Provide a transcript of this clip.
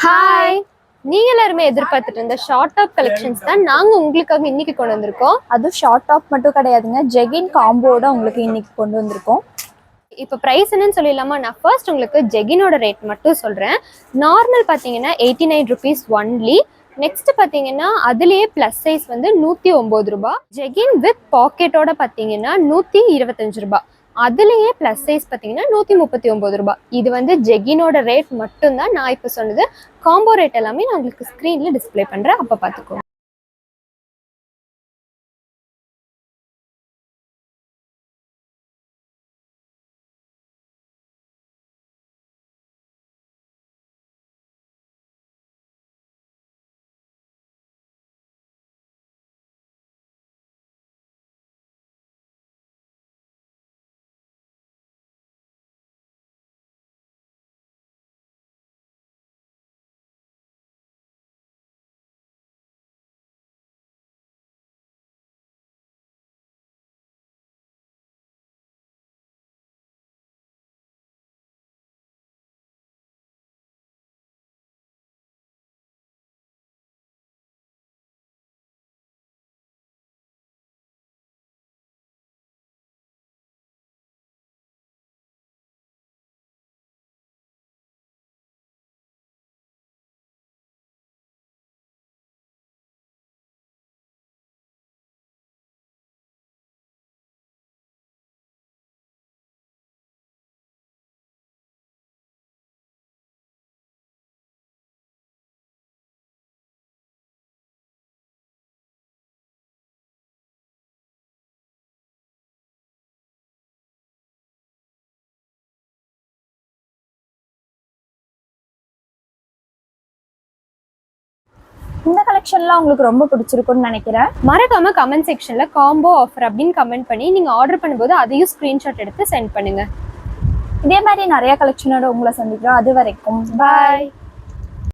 Hi, நீங்க எல்லாருமே எதிர்பார்த்துட்டு இருந்த ஷார்ட் டாப் கலெக்ஷன்ஸ் தான் நாங்க உங்களுக்காக இன்னைக்கு கொண்டு வந்திருக்கோம். அதுவும் ஷார்ட் டாப் மட்டும் கிடையாதுங்க, ஜெகின் காம்போட உங்களுக்கு இன்னைக்கு கொண்டு வந்திருக்கோம். இப்போ ப்ரைஸ் என்னன்னு சொல்லிடலாமா? நான் ஃபர்ஸ்ட் உங்களுக்கு ஜெகினோட ரேட் மட்டும் சொல்கிறேன். நார்மல் பார்த்தீங்கன்னா 89 ருபீஸ் ஒன்லி. நெக்ஸ்ட் பார்த்தீங்கன்னா அதுலேயே ப்ளஸ் சைஸ் வந்து 109 ரூபாய். ஜெகின் வித் பாக்கெட்டோட பார்த்தீங்கன்னா 125 ரூபாய். அதுலேயே ப்ளஸ் சைஸ் பார்த்தீங்கன்னா 139 ரூபாய். இது வந்து ஜெகினோட ரேட் மட்டும்தான். நான் இப்போ சொன்னது காம்போ ரேட் எல்லாமே நான் உங்களுக்கு ஸ்க்ரீனில் டிஸ்பிளே பண்ணுறேன், அப்போ பார்த்துக்கோங்க. இந்த கலெக்ஷன்லாம் உங்களுக்கு ரொம்ப பிடிச்சிருக்கும்னு நினைக்கிறேன். மறக்காம கமெண்ட் செக்ஷன்ல காம்போ ஆஃபர் அப்படின்னு கமெண்ட் பண்ணி நீங்க ஆர்டர் பண்ணும்போது அதையும் ஸ்கிரீன்ஷாட் எடுத்து சென்ட் பண்ணுங்க. இதே மாதிரி நிறைய கலெக்ஷனோட உங்களை சந்திக்கிறோம். அது வரைக்கும் பாய்.